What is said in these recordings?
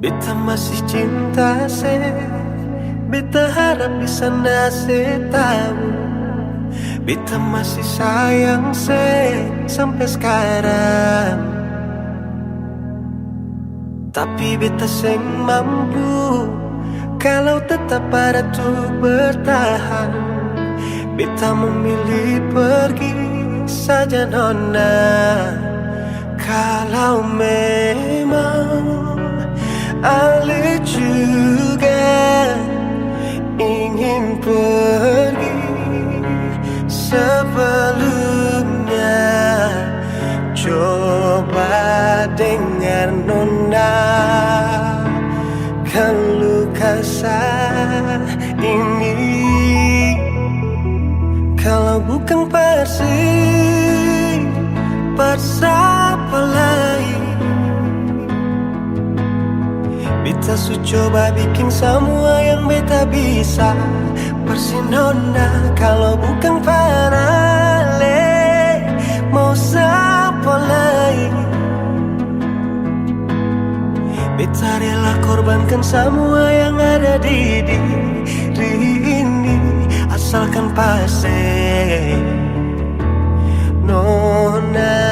Beta masih cinta se, beta harap di sana se tahu. Beta masih sayang se sampai sekarang. Tapi beta seng mampu kalau tetap ada tuh bertahan. Beta memilih pergi saja nona. Kalau memang Ale juga ingin pergi sebelumnya, coba dengar nona, keluh kesah ini. Kalau bukan pasti siapa lain. Beta su coba bikin semua yang beta bisa. Persinona kalau bukan parale, mau siapa lain. Beta rela korbankan semua yang ada di diri ini, asalkan pasti nona.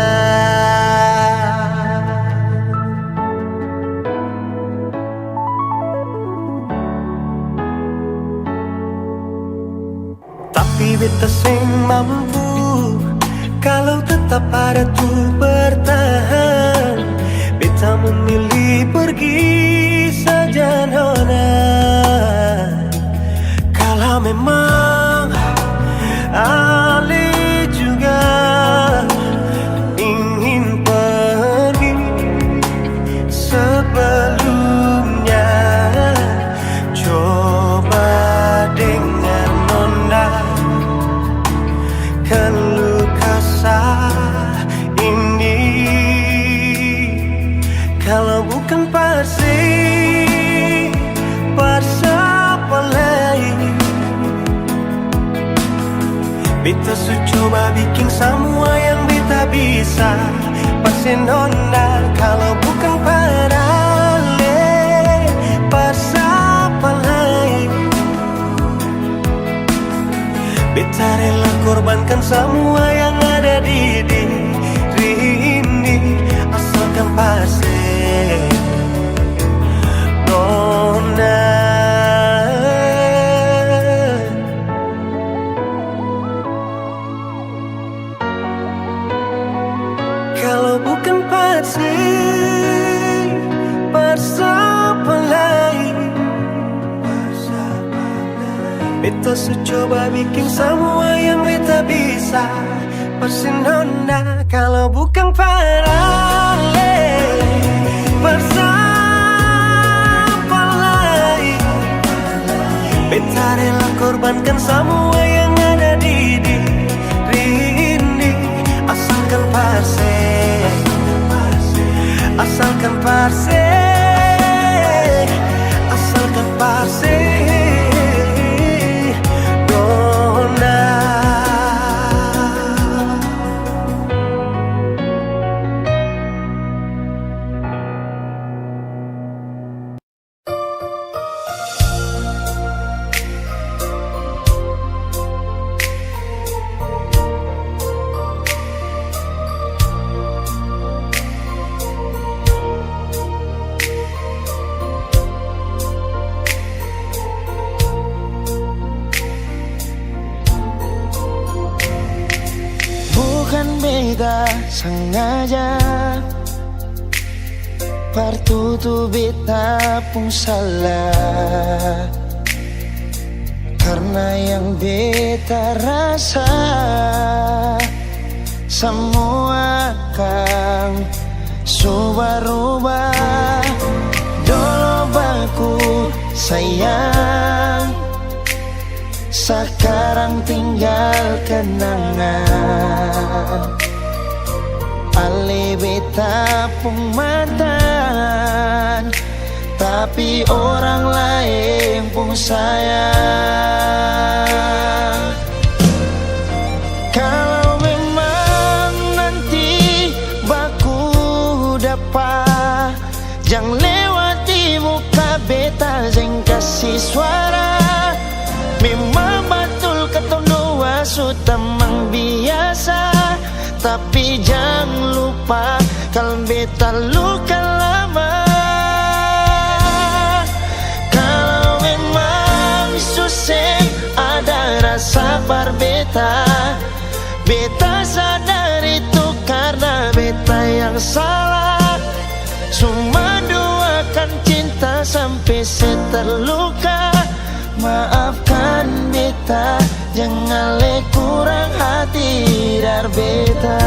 Tapi beta seng mampu kalau tetap ada tuh bertahan. Beta memilih pergi saja nona. Kalau memang Ale juga ingin pergi sebelumnya, coba dengar nona, keluh kesah ini. Kalau bukan pasti siapa lain. Beta su coba bikin semua yang beta bisa. Pasti nona kalau bukan parale, siapa lain. Beta rela korbankan semua yang ada di diri ini, asalkan pasti nona. Kalau bukan pasti siapa lain. Beta su coba bikin semua yang beta bisa. Pasti nona kalau bukan parale, siapa lain. Beta rela korbankan semua yang ada di diri ini, asalkan pasti, asalkan pasti, asalkan pasti nona. Beta sengaja partutu beta pun salah, karena yang beta rasa semua kan subah-rubah. Dulu baku sayang, sekarang tinggal kenangan. Ale beta pematan, tapi orang lain pun sayang. Kalau memang nanti baku dapat, jangan lewati Memang betul ketong dua sudah mang biasa, tapi jangan lupa kalau beta luka lama. Kalau memang susah ada rasa berbeta, beta sadar itu karena beta yang salah. Cuma doakan cinta sampai terluka. Maafkan beta, jangan le kurang hati dar beta.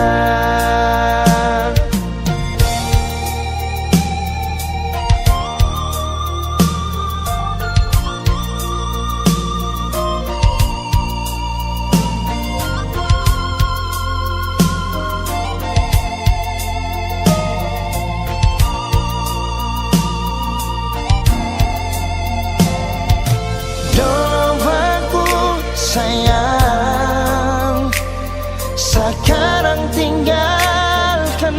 Sayang, sekarang tinggalkan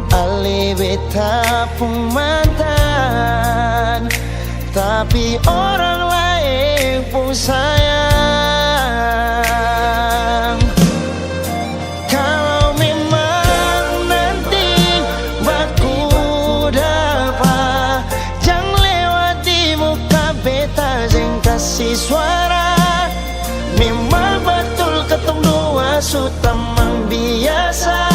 Ali beta pun mantan, tapi orang lain pun sayang. Kalau memang nanti baku dapat, jangan lewat di muka beta, jangan kasih suara. Memang betul ketong dua sudah mang biasa,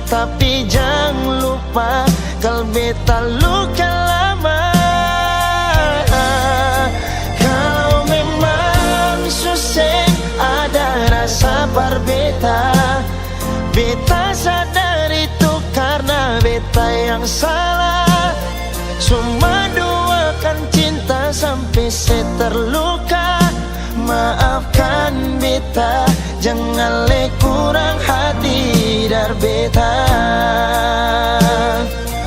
tapi jangan lupa kalau beta luka lama. Kalau memang susah ada rasa berbeta, beta sadar itu karena beta yang salah. Cuma doakan cinta sampai terluka. Maafkan beta, jangan le kurang hati dar beta.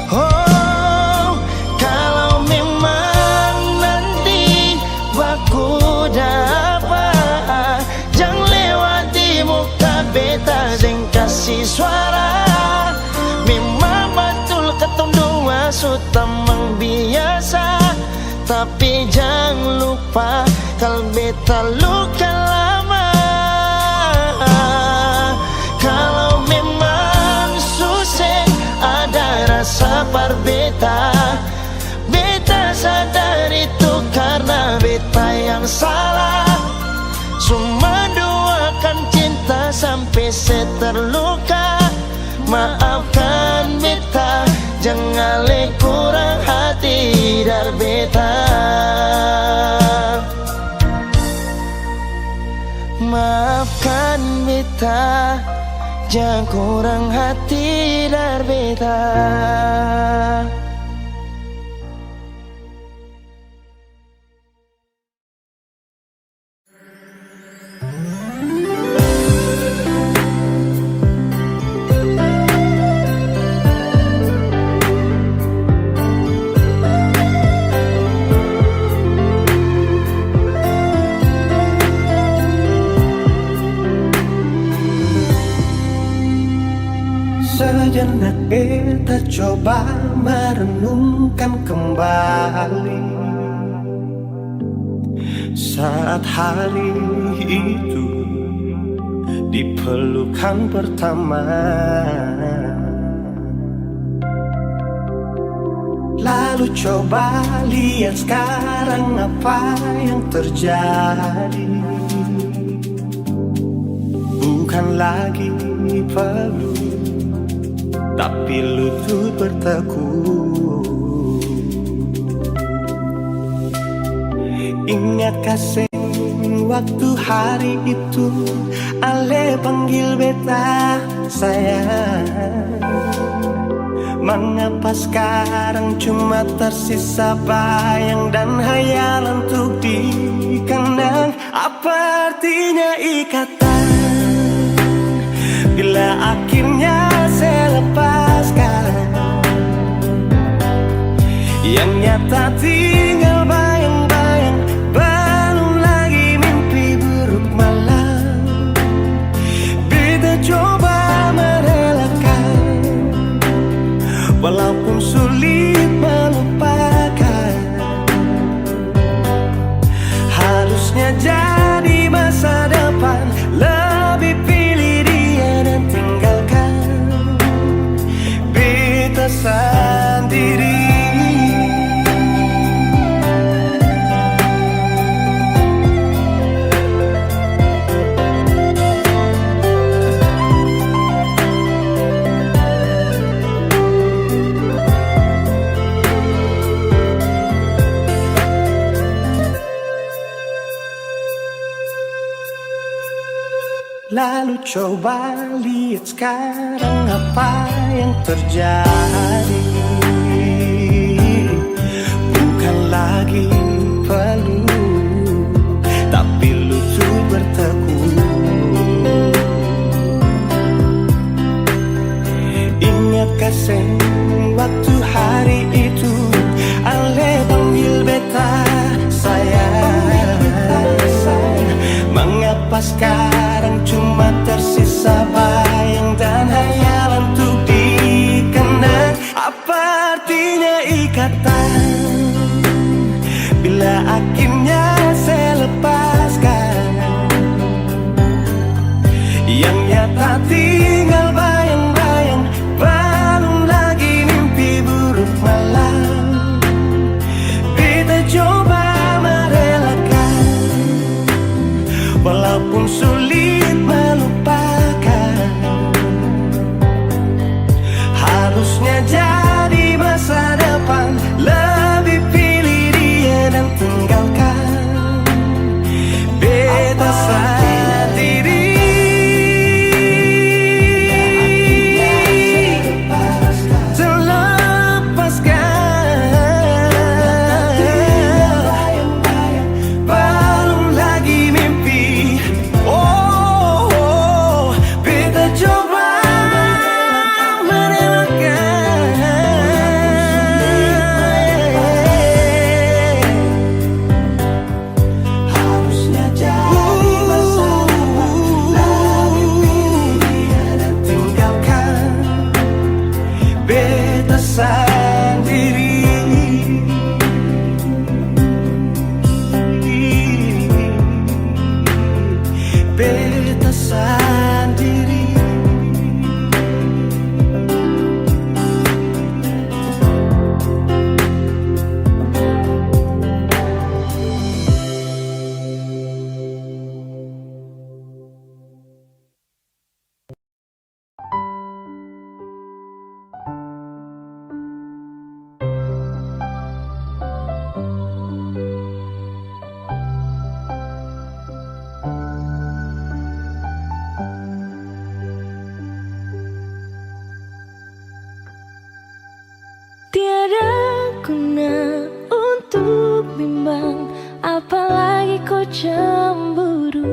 Oh, kalau memang nanti baku dapat, jangan lewati muka beta, jangan kasih suara. Memang betul ketong dua sudah mang biasa, tapi jangan lupa kalau beta luka lama. Kalau memang susah ada rasa berbeta, beta sadar itu karena beta yang salah. Cuma doakan cinta sampai terluka. Maafkan beta, jangan le kurang hati dar beta. Maafkan beta, jangan kurang hati dar beta. Sejenak beta coba merenungkan kembali saat hari itu di pelukan pertama. Lalu coba lihat sekarang apa yang terjadi. Bukan lagi peluk, tapi lutut bertekuk. Ingat kasih waktu hari itu Ale panggil beta sayang. Mengapa sekarang cuma tersisa bayang dan hayal untuk dikenang? Apa artinya ikatan bila akhirnya saya lepaskan? Yang nyata tinggal bayang-bayang, belum lagi mimpi buruk malam. Beta coba merelakan, walaupun sulit melupakan. Lalu coba lihat sekarang apa yang terjadi. Bukan lagi peluk, tapi lutut bertekuk. Ingatkah sen waktu hari itu Ale panggil beta sayang. Mengapa sekarang cuma tersisa bayang dan hayalan untuk dikenang? Apa artinya ikatan bila akhirnya saya lepaskan? Yang nyata tinggal bayang-bayang, belum lagi mimpi buruk malam. Kita coba merelakan, walaupun sulit melupakan. Harusnya jadi masa depan, lebih pilih dia dan tinggalkan beta sendiri. Beta sendiri. Tiada guna untuk bimbang, apalagi kau cemburu.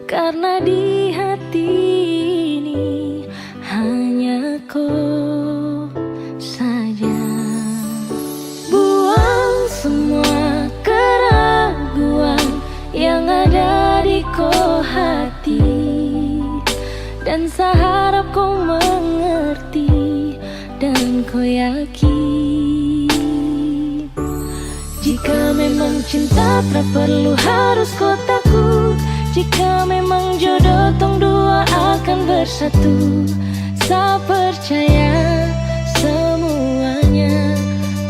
Karena di hati ini hanya kau saja. Buang semua keraguan yang ada di kau hati, dan saya harap kau mengerti dan kau yakin. Jika memang cinta tak perlu harus kau takut. Jika memang jodoh tong dua akan bersatu. Saya percaya semuanya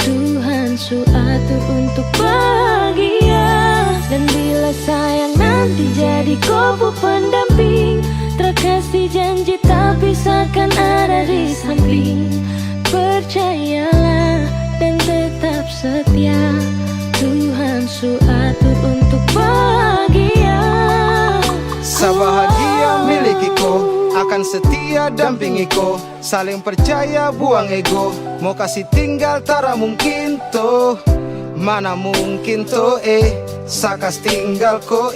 Tuhan suatur untuk bahagia. Dan bila sayang nanti jadi kau pendamping, terkasih janji tak pisahkan ada di samping. Percayalah dan tetap setia, Tuhan suatur untuk bahagia. Sabahagia milikiku, akan setia dampingiku. Saling percaya buang ego, mau kasih tinggal tara mungkin toh. Mana mungkin toh sakas tinggal ko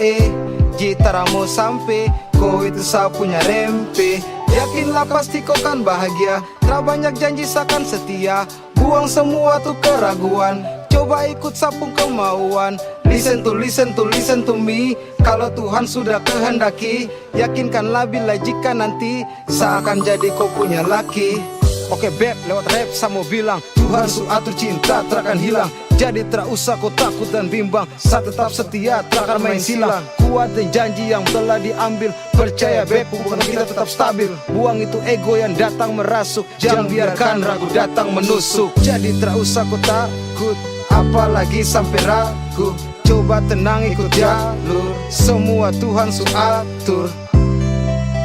jitaramu sampai ko itu saya punya rempe. Yakinlah pasti kau kan bahagia, tak banyak janji sakan setia. Buang semua tuh keraguan, coba ikut sapung kemauan. Listen to me. Kalau Tuhan sudah kehendaki, yakinkanlah bila jika nanti saya akan jadi kau punya laki. Oke beb, lewat rap saya mau bilang, Tuhan suatur cinta terakan hilang. Jadi tak usah kau takut dan bimbang, saya tetap setia, tak akan main silang. Kuatin janji yang telah diambil, percaya beb, hubungan kita tetap stabil. Buang itu ego yang datang merasuk, jangan biarkan ragu datang menusuk. Jadi tak usah kau takut, apalagi sampai ragu. Coba tenang ikut jalur, semua Tuhan suatur.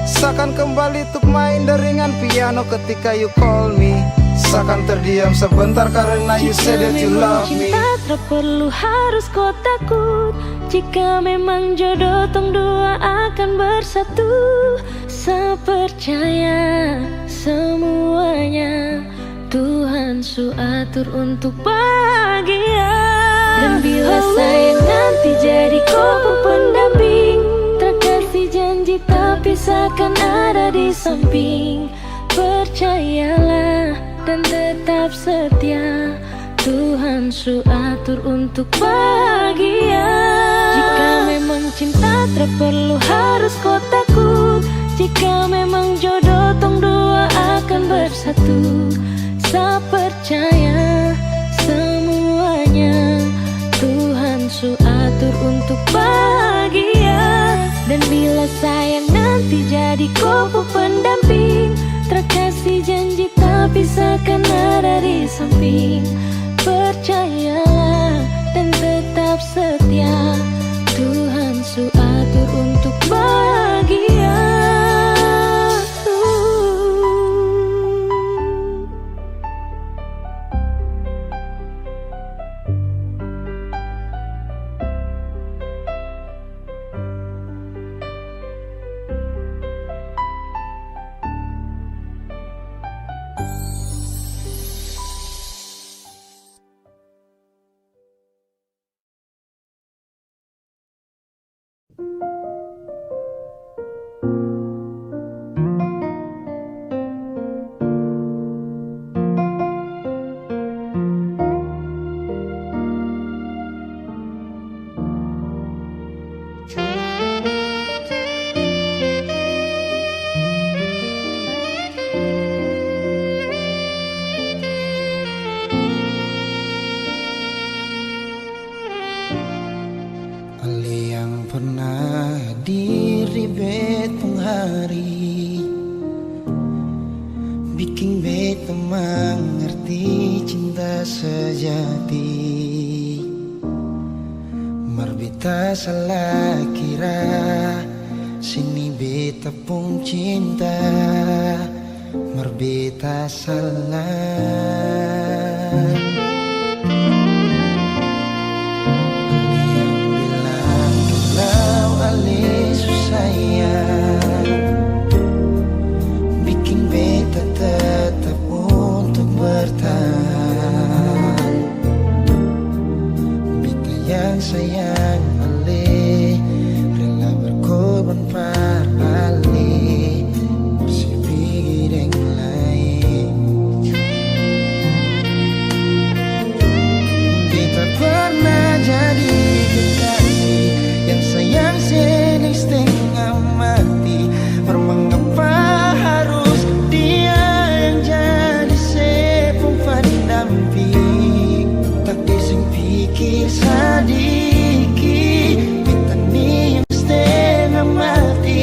Seakan kembali untuk main deringan piano ketika you call me. Seakan terdiam sebentar karena you said that you love me. tak perlu harus kau takut. Jika memang jodoh tong dua akan bersatu. Saya percaya semuanya Tuhan su atur untuk bahagia. Dan bila saya nanti jadi kau pendamping, terkasih janji tapi seakan ada di samping. Percayalah dan tetap setia, Tuhan su atur untuk bahagia. Jika memang cinta tak perlu harus kau takut. Jika memang jodoh tong dua akan bersatu. Saya percaya semuanya Tuhan su atur untuk bahagia. Dan bila sayang nanti jadi kau pendamping, terkasih janji tapi seakan ada di samping. Percayalah dan tetap setia, Tuhan su atur untuk bahagia. Bikin beta mengerti cinta sejati. Marbita salah kira, sini beta pun cinta. Marbita salah. Ale yang bilang kalau ale susayang, bikin beta tetap untuk bertahan. Beta yang sayang ale, rela berkorban par ale, bersih yang lain. Beta pernah jadi kekasih yang sayang sedih setengah mati. Mengapa harus dia yang jadi sepung pendamping? Tak dising pikir sedikit, kita ni yang setengah mati.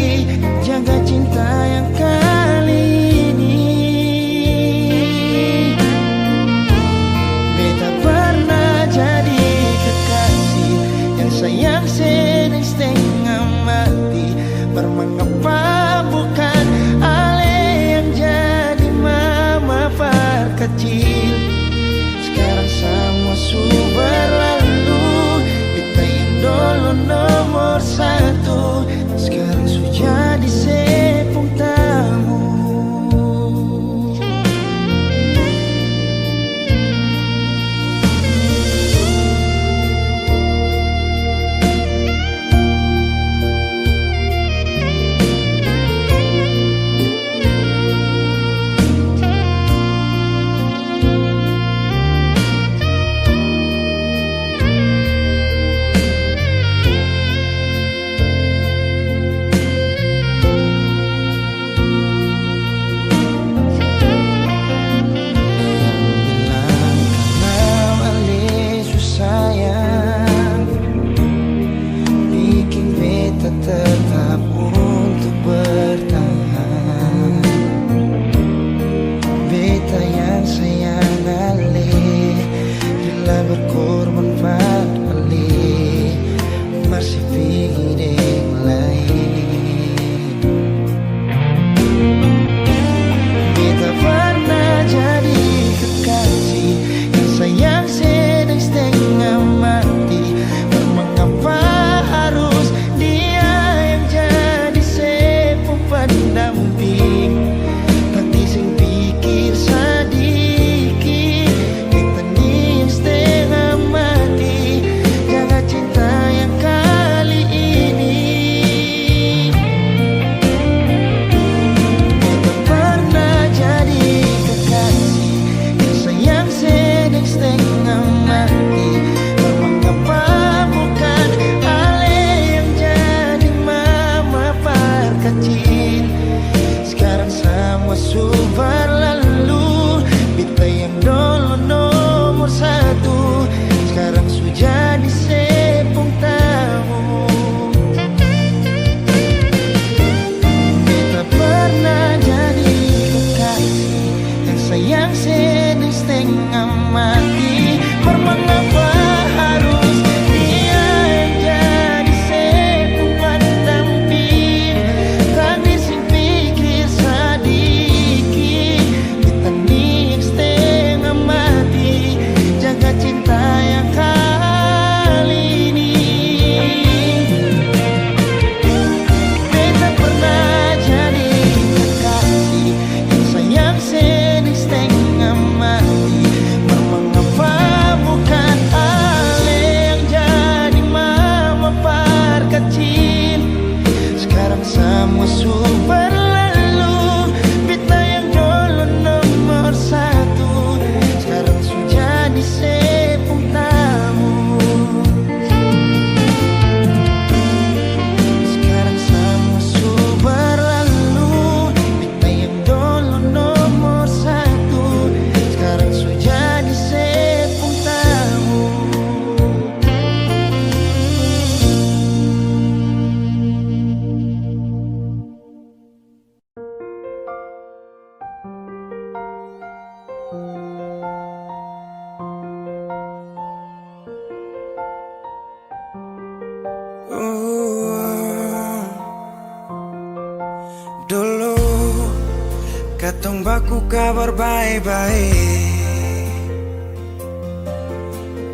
Katong baku kabar baik-baik.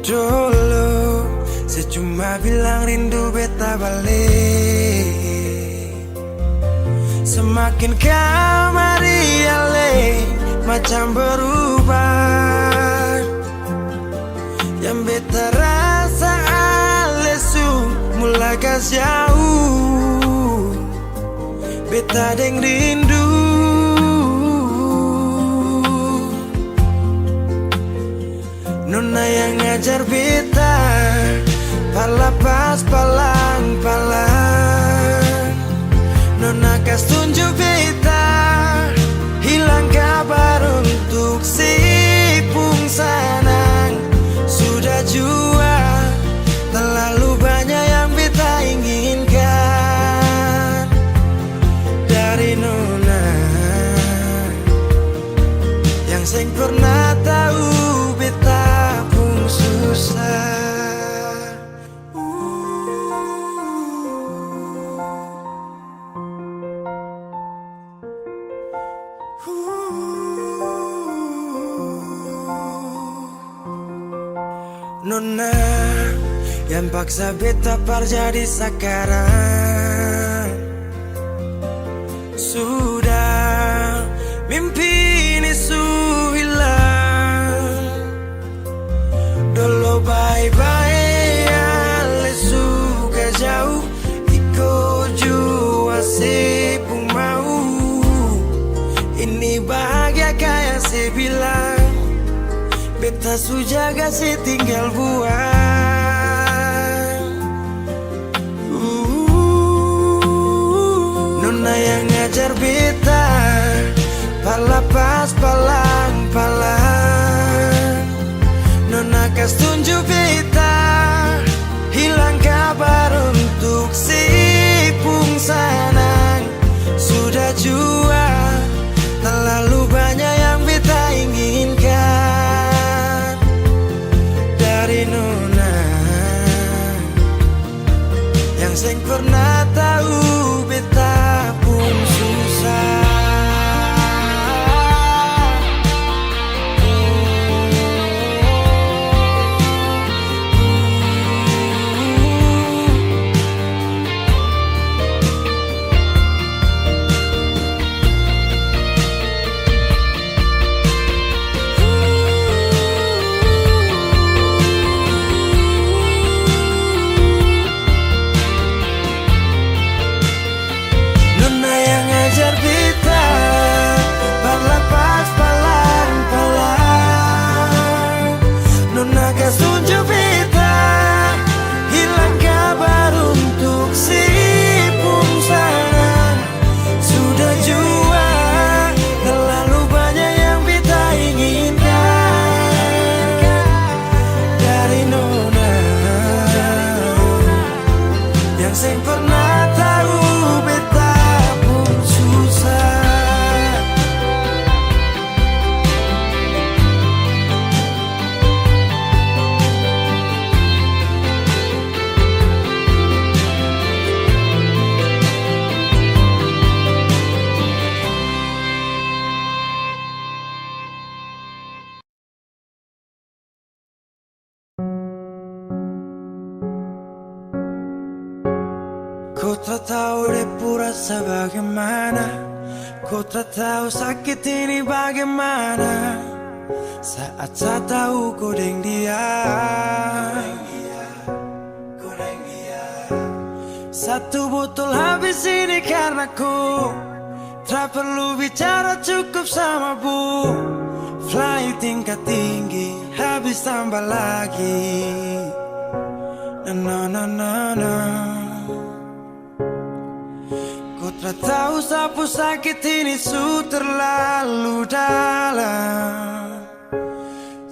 Dulu saya cuma bilang rindu beta balik. Semakin kamari ale macam berubah. Yang beta rasa alesu mulai kas jauh. Beta deng rindu. Nona yang ngajar beta palapas palang-palang. Nona kas tunjuk beta hilang kabar untuk si pungsanang. Sudah jua terlalu banyak yang beta inginkan dari Nona yang seng pernah tahu beta pun susah. Nona yang paksa beta par jadi sekarang. Sudah mimpi ini su hilang. Dulu bye-bye ale suka jauh. Iko jua sepung mau. Ini bahagia kayak saya bilang. Beta su jaga si tinggal buang. Nona yang ngajar beta palapas palang-palang. Nona kas tunjuk beta hilang kabar untuk si pungsanang. Sudah jua terlalu banyak yang beta inginkan dari Nona yang seng pernah tahu beta pun susah. Kau tak tahu depu rasa bagaimana. Kau tak tahu sakit ini bagaimana. Saat saya tahu kau deng dia. Satu botol habis ini karena ku tak perlu bicara cukup sama bu. Fly tingkat tinggi habis tambah lagi. Na na na na. Kau tak tahu sapu sakit ini su terlalu dalam.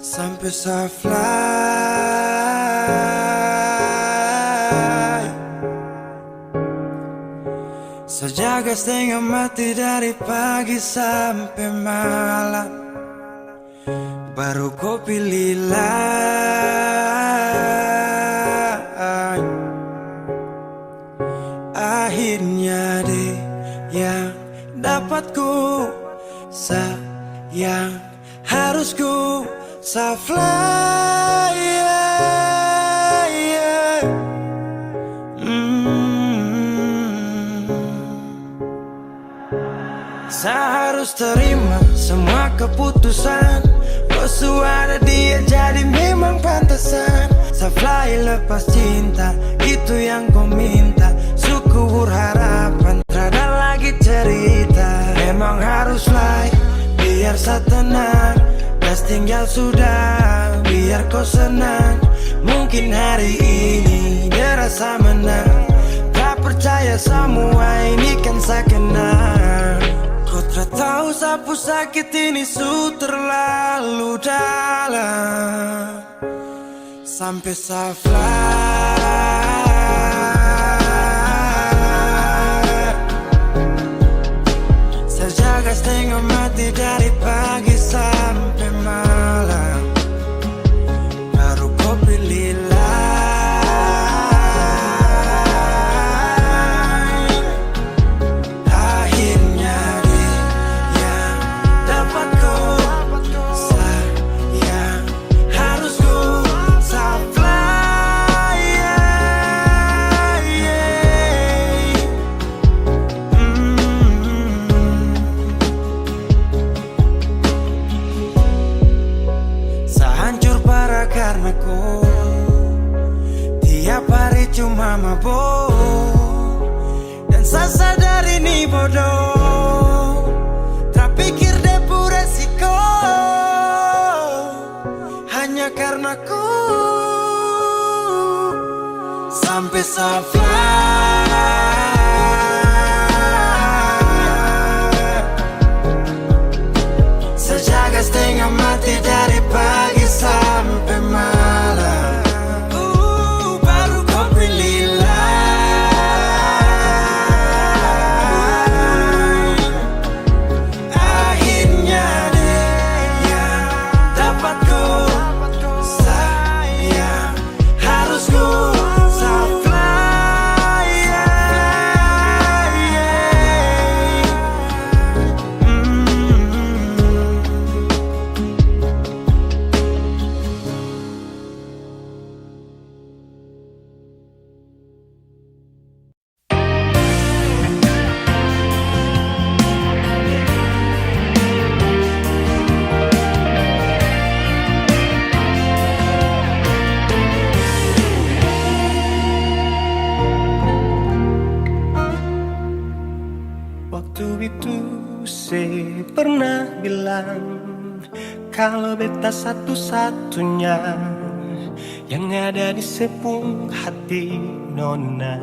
Sampai saya fly. Saya jaga setengah mati dari pagi sampai malam. Baru kau pilihlah. Akhirnya deh yang dapat ku Sayang harus ku fly, yeah. Saya harus terima semua keputusan. Kau ada dia jadi memang pantasan. Saya fly lepas cinta, itu yang kau minta. Syukur harapan, terada lagi cerita. Memang harus fly, biar saya tenang. Gas tinggal sudah, biar kau senang. Mungkin hari ini dia rasa menang. Tak percaya semua ini kan saya kenal. Kau tak tahu sapu sakit ini su terlalu dalam. Sampai saya fly. Saya jaga setengah mati dari pagi sampai malam. Baru kau pilih lain. Akhirnya dia yang dapat kau. Sayang harus ku fly, yeah, yeah. Saya hancur parah karena kau. Tiap hari cuma mabuk. Dan saya sadar ini bodoh. Tak pikir depu resiko. Hanya karena ku. Sampai saya fly. Saya jaga setengah mati dari pagi sampai malam. Baru kau pilih lain. Akhirnya dia yang dapat kau. Sayang harus ku fly, yeah, yeah. Waktu itu saya pernah bilang kalau beta satu-satunya yang ada di sepung hati nona.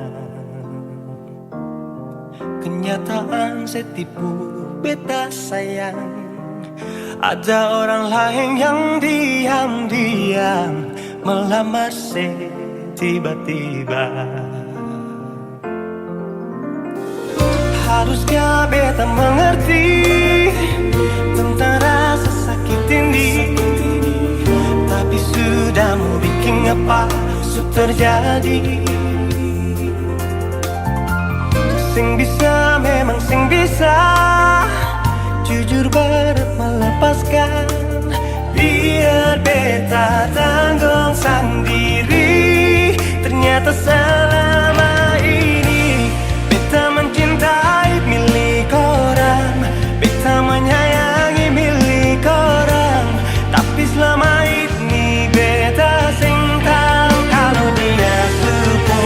Kenyataan saya tipu beta sayang. Ada orang lain yang diam-diam melamar saya tiba-tiba. Haruskah beta mengerti tentang rasa sakit ini, tapi sudah mau bikin apa terjadi. Sing bisa memang sing bisa, jujur berat melepaskan. Biar beta tanggung sendiri. Ternyata selama ini beta mencintai milik orang, beta menyayangi milik orang. Tapi selama ini beta sing tahu kalau dia sepupu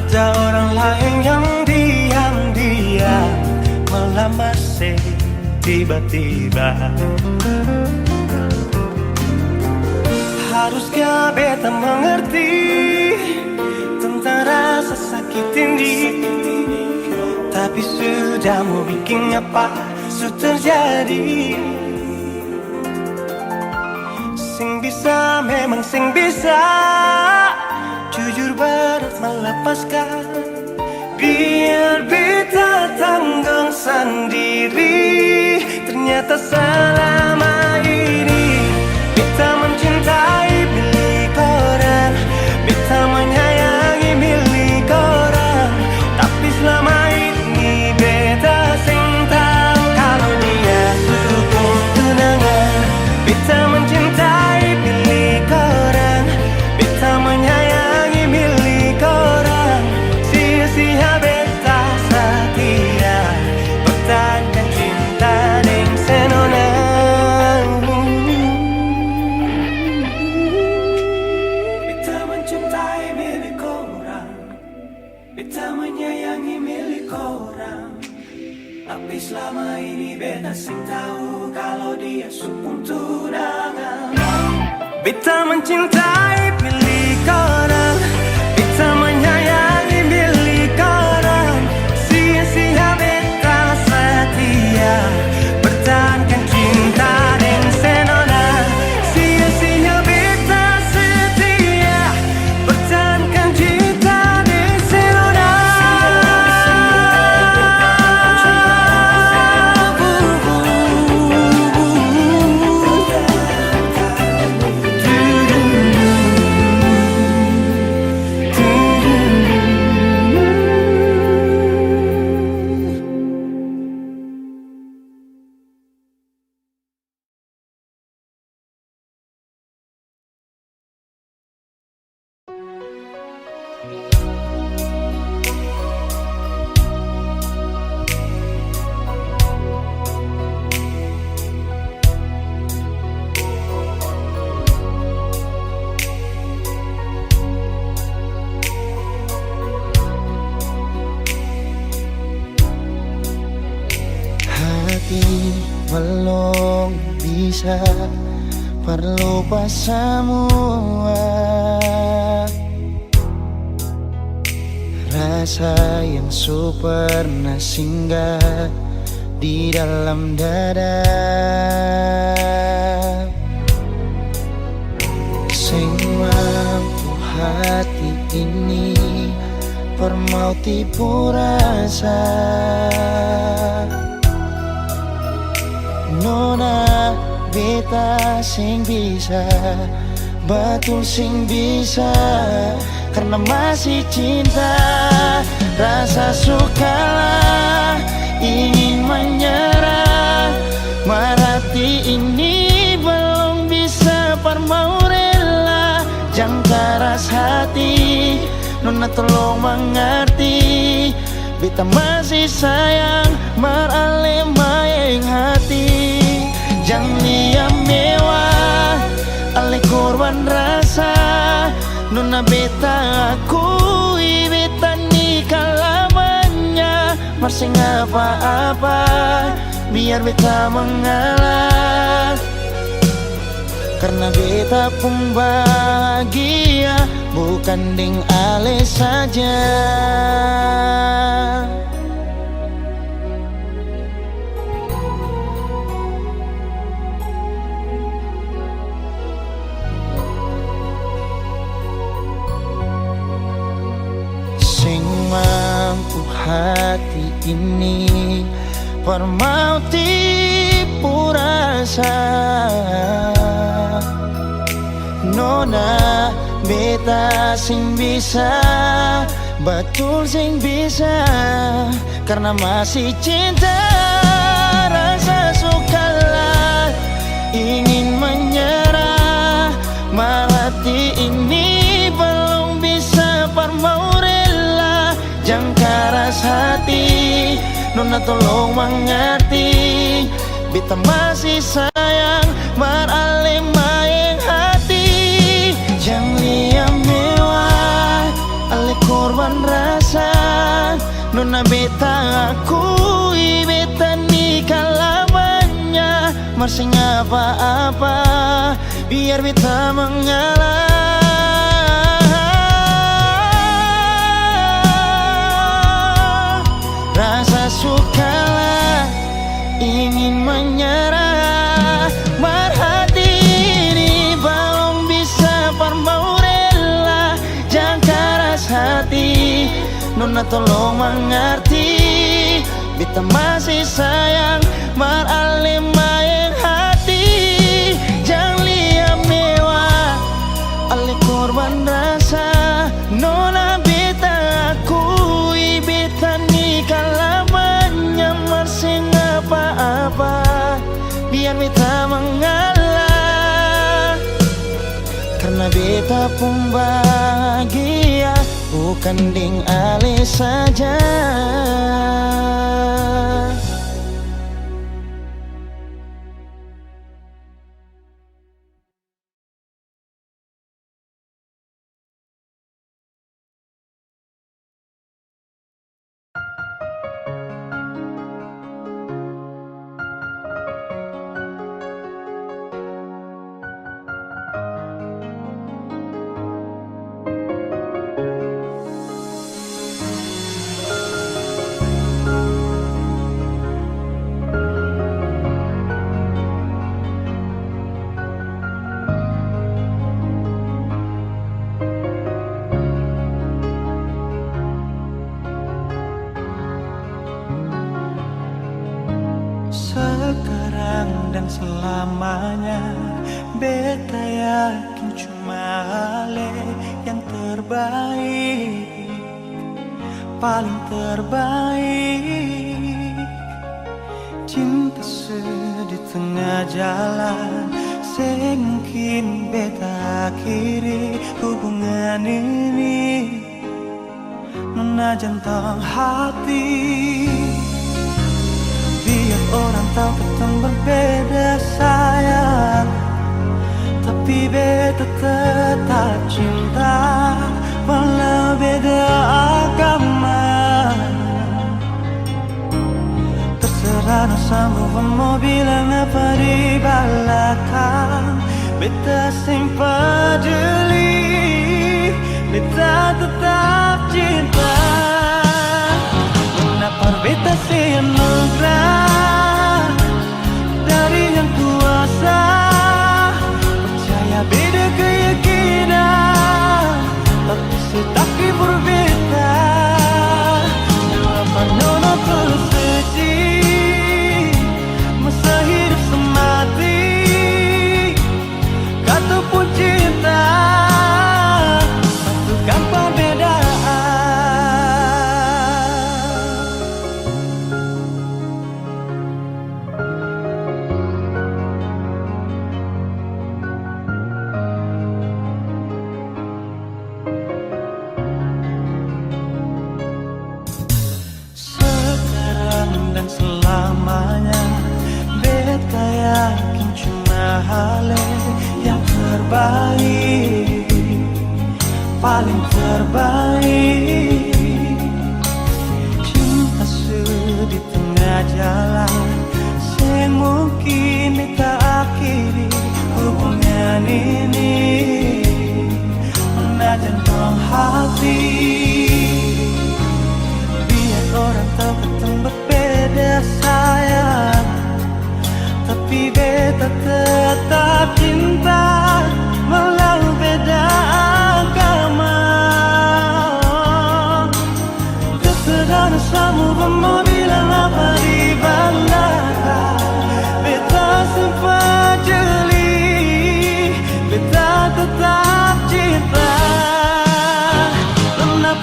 Ada orang lain yang diam-diam melamar tiba-tiba. Haruskah beta mengerti tentang rasa sakit ini, tapi sudah mau bikin apa sudah terjadi. Sing bisa, memang sing bisa jujur berat melepaskan. Biar beta tanggung sendiri. Ternyata selama ini beta mencintai milik orang, beta menyayangi milik orang. Tapi selama ini beta sing tahu kalau dia dukung tunangan. Beta mencintai milik orang, beta menyayangi milik orang. Sia-sia beta setia pertahankan cinta deng senonang. Beta mencintai milik orang, beta menyayangi milik orang. Tapi selama ini beta sing tahu kalau dia supung tunangan. Beta mencintai milik orang, beta menyayangi milik orang. Sia-sia beta setia pertahankan cinta dan senona. Sia-sia beta setia pertahankan cinta dan senona. Hati belum bisa berlupa semua. Rasa yang pernah singgah di dalam dada. Sing mampu hati ini permau tipu rasa. Nona beta sing bisa, betul sing bisa, karena masih cinta. Rasa sukalah ingin menyerah, marati ini belum bisa permau rela. Jangan keras hati, Nona tolong mengerti. Beta masih sayang merale maeng hati. Jangan liam mewah ale korban rasa. Nona beta akui beta nikah lamanya. Marsing apa-apa biar beta mengalah, karena beta pun bahagia bukan deng ale saja. Sing mampu hati ini permau tipu rasa. Nona beta sing bisa, betul sing bisa, karena masih cinta. Rasa sukalah ingin menyerah, marati ini belum bisa permau rela. Jangan keras hati, Nona tolong mengerti. Beta masih sayang merale maeng hati. Jangan liam mewah ale korban rasa. Karena beta akui beta nikah lamanya Masih apa-apa biar beta mengalah. Rasa sukalah ingin menyerah, merhati ini belum bisa parmau rela. Jangan keras hati, nona tolong mengerti. Beta masih sayang marale main hati. Jangan lihat mewah ale korban rasa. Nona beta akui beta nikah lamanya masih apa-apa biar beta mengalah. Karena beta pun bahagia bukan ding ale saja. Sekarang dan selamanya beta yakin cuma Ale yang terbaik, paling terbaik. Cinta di tengah jalan semungkin beta akhiri hubungan ini. Nona jantung hati, biar orang tahu kita berbeda sayang, tapi beta tetap cinta walau beda agama. Terserah sama mau bilang apa di belakang, beta sing peduli, beta tetap cinta. Kenapa beta sih anugerah dari yang kuasa, percaya beda keyakinan, tapi setaki berbeda. Kenapa nona terus sedih, masa hidup semati, kata pun cinta, satukan perbedaan. Dan selamanya beta yakin cuma Ale yang terbaik, paling terbaik. Cinta di tengah jalan semungkin beta akhiri hubungan ini. Nona jantung hati, biar orang tahu kita berbeda sayang, tapi beta tetap cinta walau beda agama. Terserah sama mau bilang apa di belakang, beta sempat jeli, beta tetap cinta. Kenapa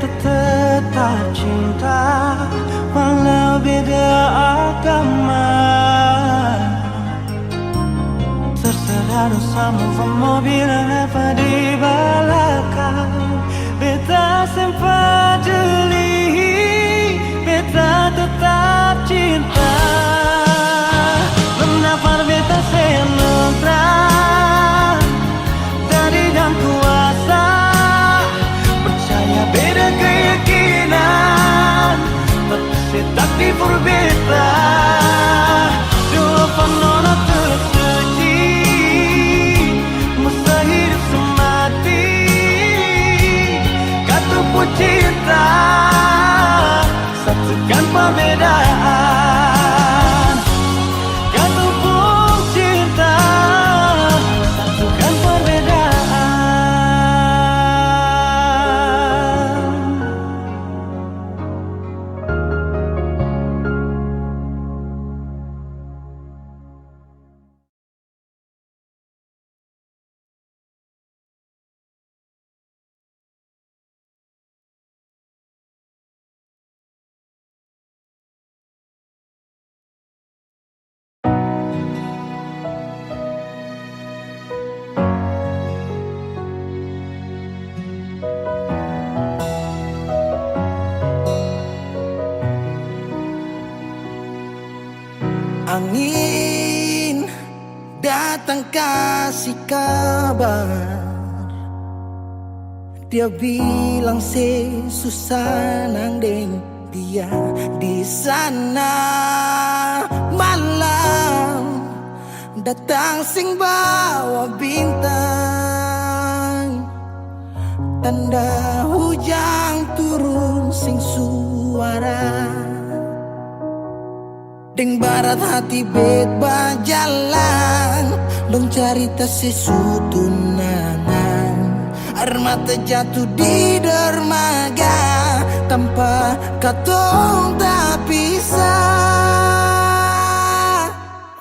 beta tetap cinta walau beda agama. Terserah dosamu, vamos bilang apa di belakang. Beta sempat peduli, beta tetap cinta. Mendapat beta senentra dari dan kuasa. Percaya beda keyakinan, tapi setak di beta. Dua penona tersuci, masa hidup semati. Kata pun cinta, satukan perbedaan. Kata pun cinta, satukan perbedaan. Angin datang kasih kabar, dia bilang susah nang deng dia di sana. Malam datang sing bawa bintang, tanda hujan turun sing suara. Deng barat hati bet bajalan, dong cerita sesutunangan. Air mata jatuh di dermaga, tanpa katong tak pisah.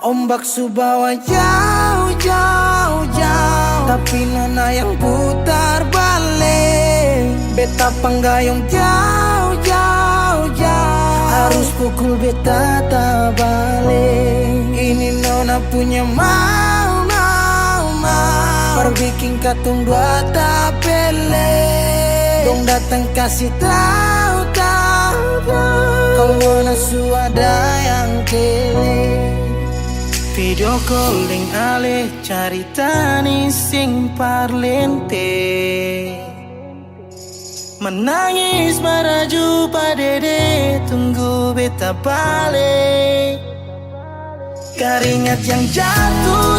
Ombak subawa jauh, jauh, jauh, tapi nona yang putar balik. Beta panggayong jauh, jauh, jauh, harus pukul beta tak balik. Ini nona punya mau, mau, mau, perbikin katong dua tak pele. Dong datang kasih tahu, tahu, kalau nona suada yang kele. Video calling ale carita ni sing parlente, menangis meraju padede tunggu beta balik. Keringat yang jatuh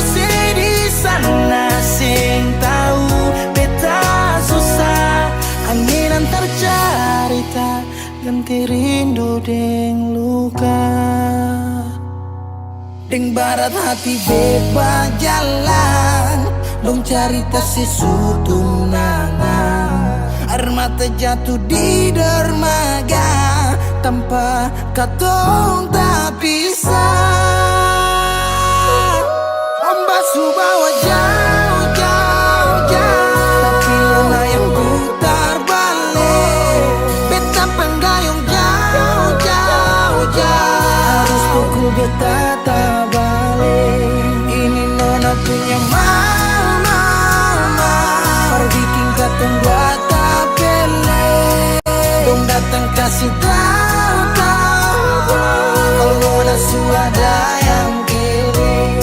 di sana sing tahu beta susah. Angin antar carita ganti rindu deng luka. Deng barat hati beba jalan, dong cerita sesutunangan. Air mata jatuh di dermaga, tanpa katong tak pisah. Ombak subawa jauh, jauh, jauh, tapi nona yang putar balik. Beta penggayung jauh, jauh, jauh, harus pukul beta tak balik. Ini nona punya mau, mau, mau, perbikin katong buat datang kasih tahu, tahu, kalau nona suada yang kiri.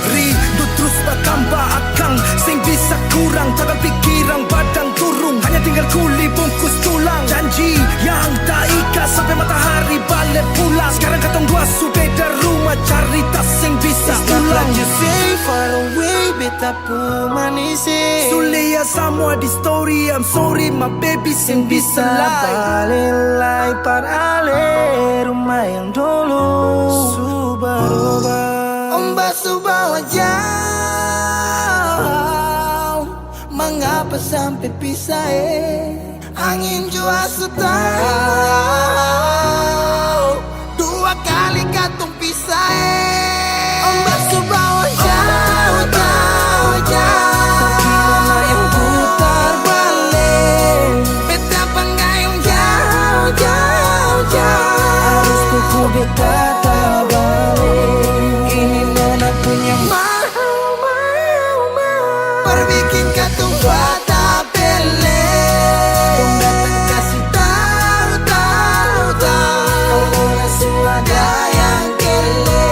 Rindu terus bertambah akang, sing bisa kurang, tangan pikiran badan turung, hanya tinggal kuli bungkus tulang. Janji yang tak ikat sampai matahari balik pulang. Sekarang katong dua beda rumah, cari tas sing bisa ulang. You say far away, beta pun manisi. Sulia semua di story, I'm sorry my baby sing bisa Balelai parale rumah yang dulu Subaroba. Ombak subawa jauh, mengapa sampai pisah angin jua tahu, dua kali katong pisah Ombak subawa jauh, jauh, jauh, tapi nona yang putar balik. katung fata pele. Kong datang kasih tahu bola suada yang kele.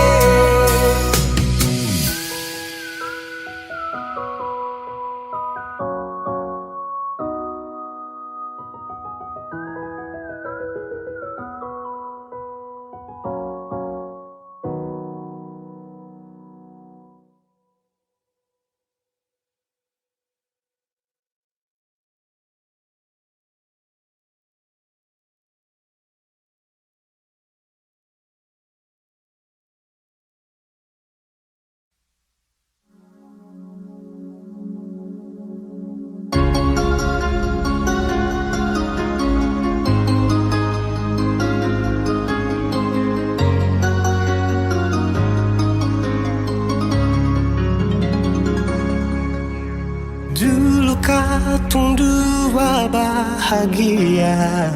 Dulu katung dua bahagia,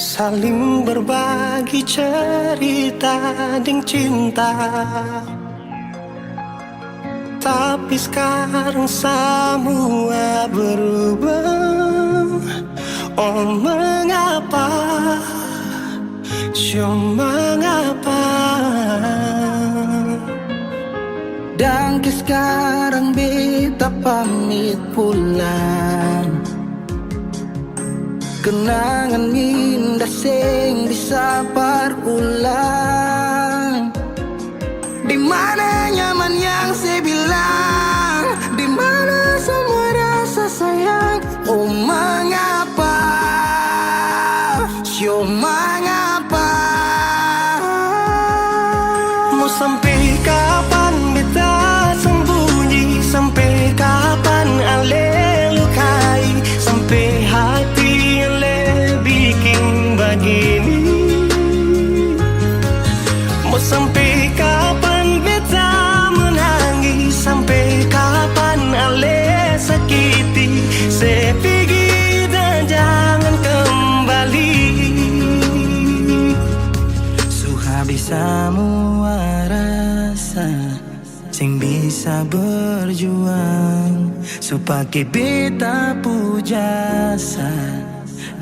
saling berbagi cerita ding cinta. Tapi sekarang semua berubah. Oh mengapa, so mengapa? Dan ke sekarang beta pamit pulang. Kenangan minda sing bisa berulang. Di mana nyaman yang saya bilang, di mana semua rasa sayang. Oh mengapa, so mengapa? Mau sampai kapan beta sembunyi? Sampai kapan ale lukai? Sampai hati ale bikin begini? Mau sampai kapan beta menangis? Sampai kapan ale sakiti? Saya pergi dan jangan kembali. Habis semua rasa sing bisa berjuang, supaya beta pujasa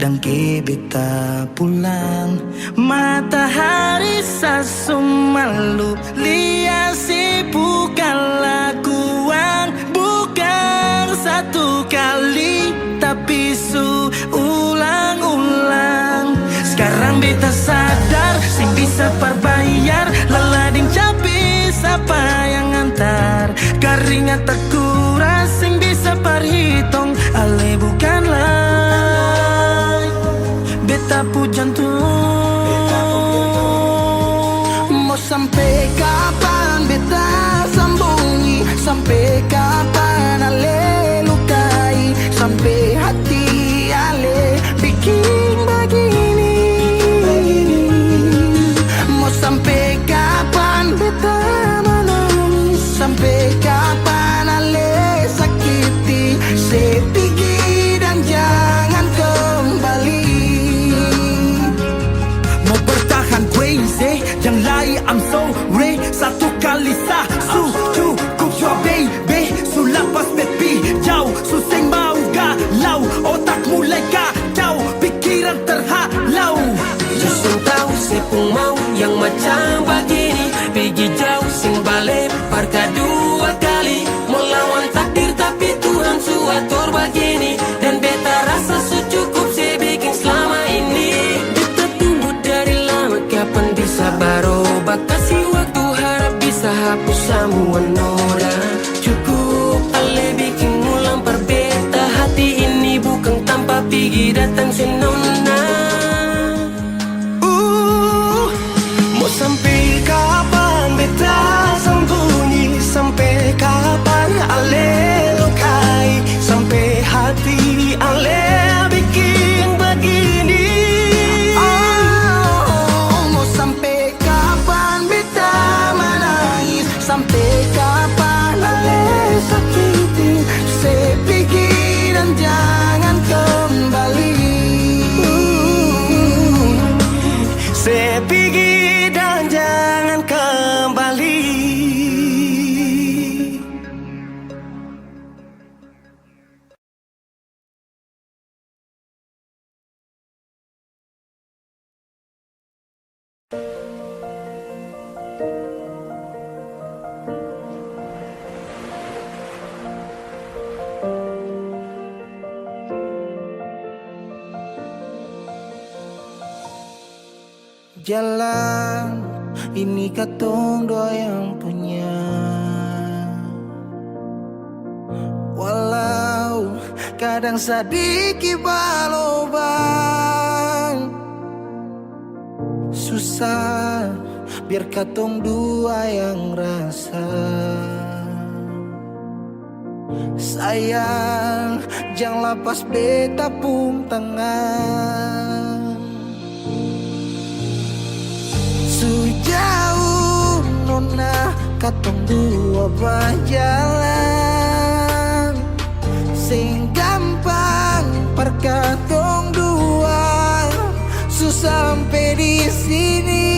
dan ke beta pulang. Matahari sasumalu liasi bukan lakuan, bukan satu kali tapi ulang-ulang. Sekarang beta sadar sing bisa perbayar, lalading capi siapa yang antar. Keringat terkuras sing bisa perhitung, ale bukanlah beta pu jantung. Mau sampai kapan beta sembunyi? Sampai kapan ale lukai? Sampai hati ale bikin begini? Mau sampai kapan beta menangis? Sampai kapan ale sakiti? Saya pergi dan jangan kembali. Mau bertahan crazy, yang lain I'm sorry. Satu kali sah, cukup jua baby. Sulapas bepi, jauh suseng mau galau. Otak mulai kacau, pikiran terhalau. Justru tahu sepung mau yang macam begini. Pergi jauh sing balik parka dua kali. Melawan takdir tapi Tuhan suatur begini. Dan beta rasa cukup saya bikin selama ini. Beta tunggu dari lama kapan bisa berubah. Kasih waktu harap bisa hapus semua noda. Cukup ale bikin ulang perbeta. Hati ini bukan tanpa pergi datang senona. Sampai kapan beta sembunyi? Sampai kapan ale lukai? Sampai hati ale bikin begini? Mau sampai kapan beta menangis? Sampai kapan ale sakiti? Saya pergi dan jangan kembali. Jalan ini katong dua yang punya. Walau kadang sedikit balobang, susah biar katong dua yang rasa. Sayang, jangan lepas beta pung tangan. Sejauh nona katong dua berjalan, sing gampang perkatong dua, susah sampai di sini.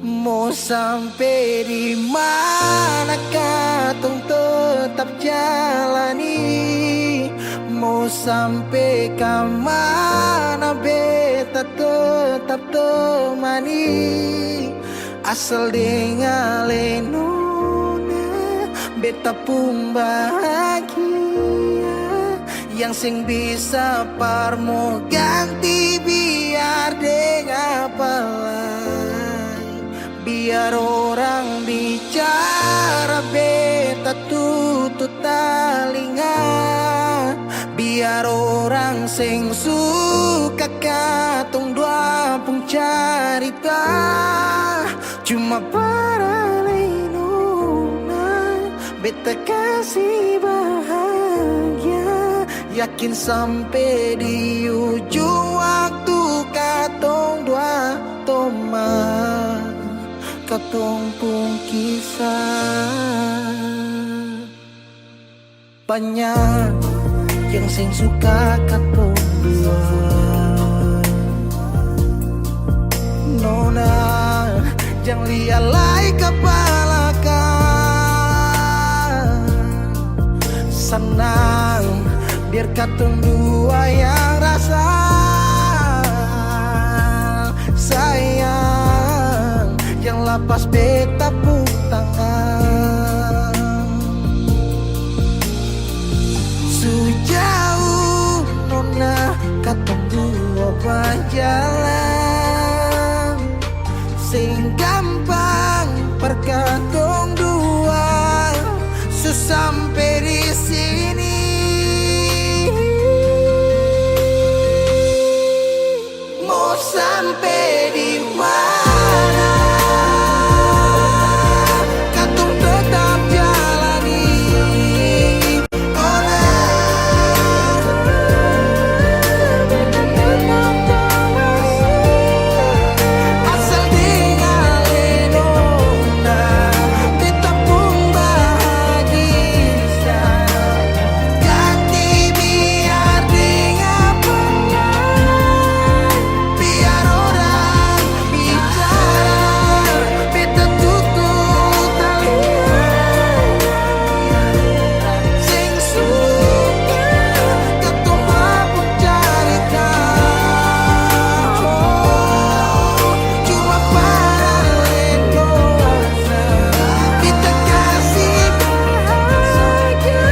Mau sampai di mana katong tetap jalani, mau sampai ke mana beta tetap temani. Asal dengan lenona beta pun bahagia, yang sing bisa parmo ganti biar dengan apa lagi. Biar orang bicara beta tutup telinga, biar orang sing suka katong dua pun carita. Cuma para lenona beta kasih bahagia, yakin sampai di ujung waktu katong dua toma katong pun kisah. Banyak yang sing suka katong dua, nona jangan lialai kepala kan. Senang biar katong dua yang rasa. Sayang, yang lepas beta pun tangan. Sejauh nona katong dua berjalan, sing gampang perkatong dua, susah sampai di sini. Mau sampai di mana katong tetap jalani. Oh asal dengan lenona beta pun bahagia, ganti biar dengan biar orang bicara beta tutup telinga. Sing suka katong pun carita. Cuma para lenona beta kasih bahagia,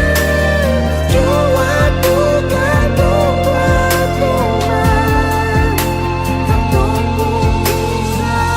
cuma bukan buat teman katong pun kisah.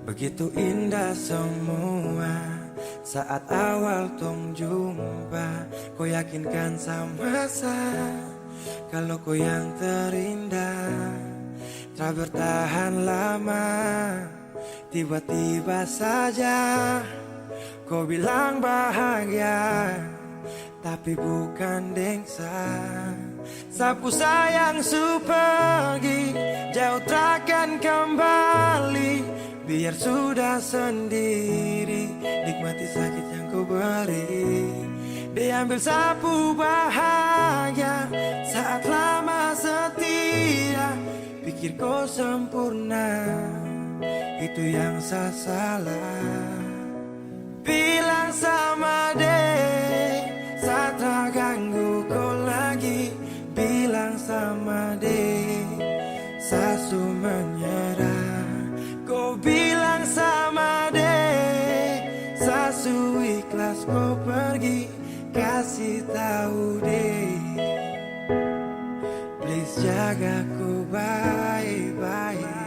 Begitu indah semua saat awal tong jumpa. Kau yakinkan sama saya kalau kau yang terindah. Tak bertahan lama, tiba-tiba saja kau bilang bahagia, tapi bukan dengsa. Sapu sayang su pergi, jauh takkan kembali. Biar sudah sendiri, nikmati sakit yang kau beri. Diambil sapu bahagia saat lama setia. Pikir kau sempurna, itu yang saya salah. Bilang sama deh, saat tak ganggu kau lagi. Bilang sama deh, sasu menyerah. Kau bilang sama deh, sasu ikhlas kau pergi. Kasih tahu deh, please jaga ku baik-baik.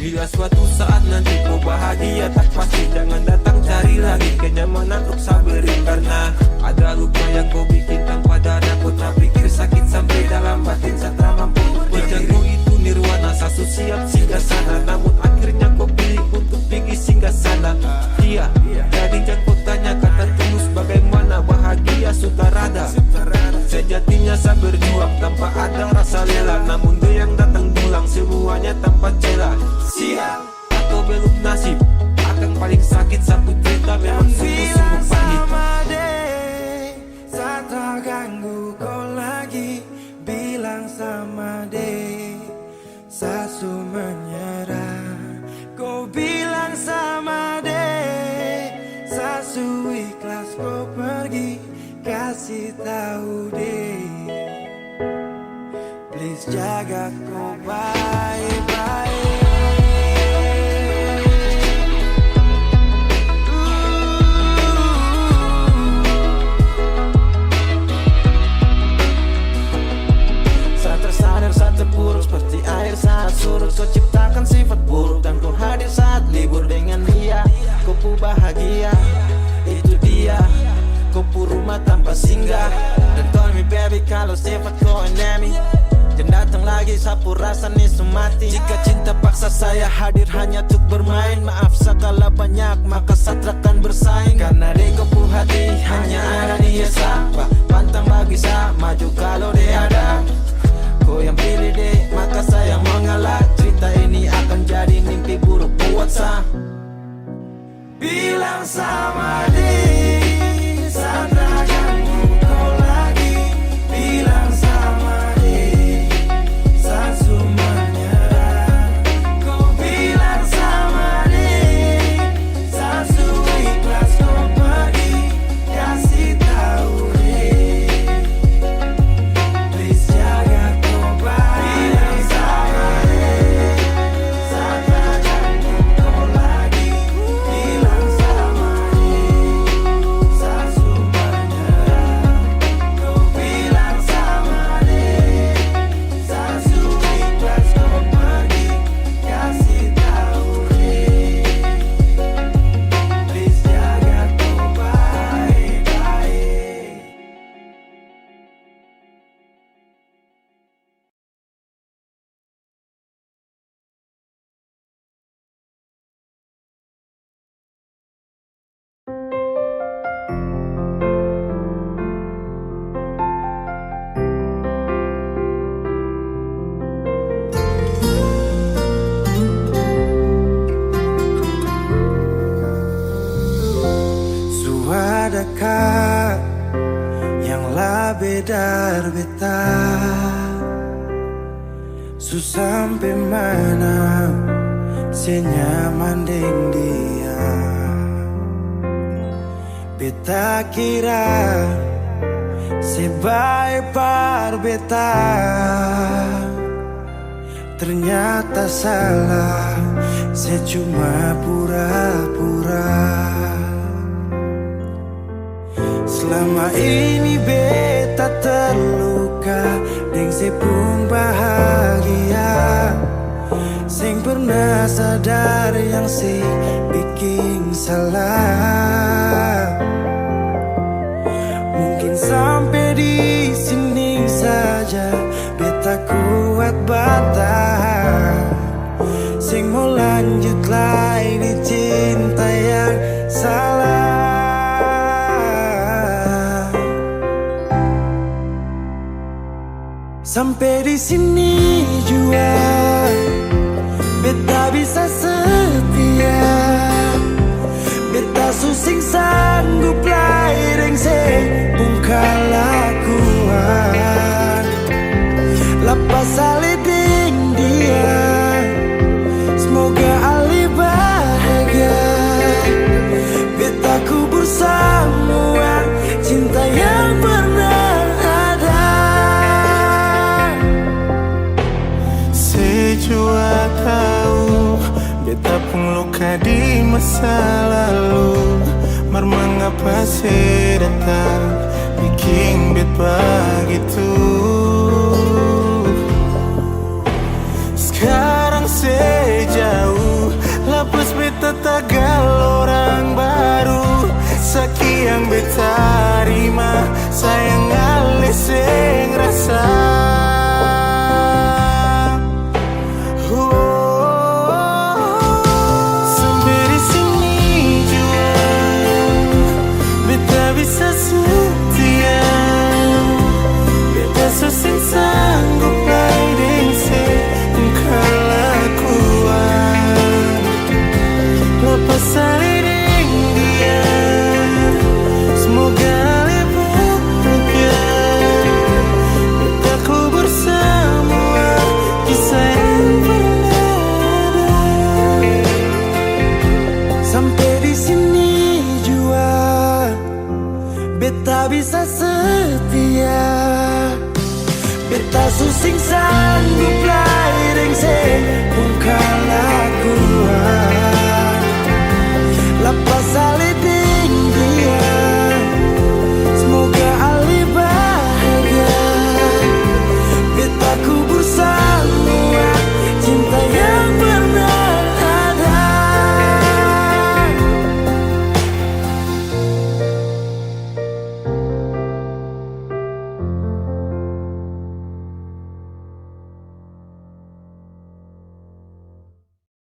Bila suatu saat nanti kau bahagia tak pasti, jangan datang cari lagi kenyamanan untuk sabarin. Karena ada luka yang kau bikin tanpa dana. Kau tak pikir sakit sampai dalam batin saat tak mampu berdiri. Itu nirwana, sasu siap singgah sana. Namun akhirnya kau pilih untuk pergi singgah sana. Iya, jadi jangan kau tanya kata tulus bagaimana bahagia sudah rada. Sejatinya saya berjuang tanpa ada rasa rela. Namun dia yang datang pulang semuanya tanpa celah. Sial atau belum nasib, akan paling sakit satu cerita memang sungguh-sungguh pahit. Saat tak ganggu kau lagi, bilang sama deh, sasu menyerah. Kau bilang sama deh, sasu ikhlas kau pergi. Kasih tahu deh, please jaga kau baik-baik. Terpuruk seperti air saat surut. Kau ciptakan sifat buruk dan kau hadir saat libur dengan dia. Kau pu bahagia, itu dia. Kau pu rumah tanpa singgah. Dan tell me baby kalau sifat kau enemy, jangan datang lagi sapu rasa nih semati. Jika cinta paksa saya hadir hanya untuk bermain. Maaf segala banyak maka satrakan bersaing. Karena di kau pu hati hanya ada dia sapa. Pantang bagi saya maju kalau dia ada. Kau yang pilih deh, maka saya mengalah. Cerita ini akan jadi mimpi buruk buat saya. Bilang sama deh, saat tak ganggu kau lagi. Bilang sama deh, sasu menyerah. Kau bilang sama deh, sasu ikhlas kau pergi. Kasih tahu deh, please jaga. Adakah yang lebih dari beta? Sampai mana senyaman deng dia? Beta kira sebaik par beta, ternyata salah. Saya cuma pura-pura. Selama ini beta terluka deng sepung bahagia. Sing pernah sadar yang si bikin salah. Mungkin sampai di sini saja beta kuat bertahan. Sing mau lanjut lagi di cinta yang salah. Sampai di sini jua beta bisa setia, beta susing sanggup laireng se pungkalakuan lapas saliding dia. Semoga Ali bahagia, beta kubur semua cinta yang pernah ada. Sejua tahu beta pun luka di masa lalu, mar mengapa datang bikin bet begitu. Sekarang sejauh lapus beta tagal orang baru, sekian beta terima sayang alis sing rasa. Sampai di sini jua beta bisa setia, beta susing sanggup laiding se pungkalakuan lepas saliding dia. Semoga bahagia, beta kubur semua kisah yang pernah ada. Sampai di sini jua beta bisa setia, beta susing sanggup laireng se pungkalakuan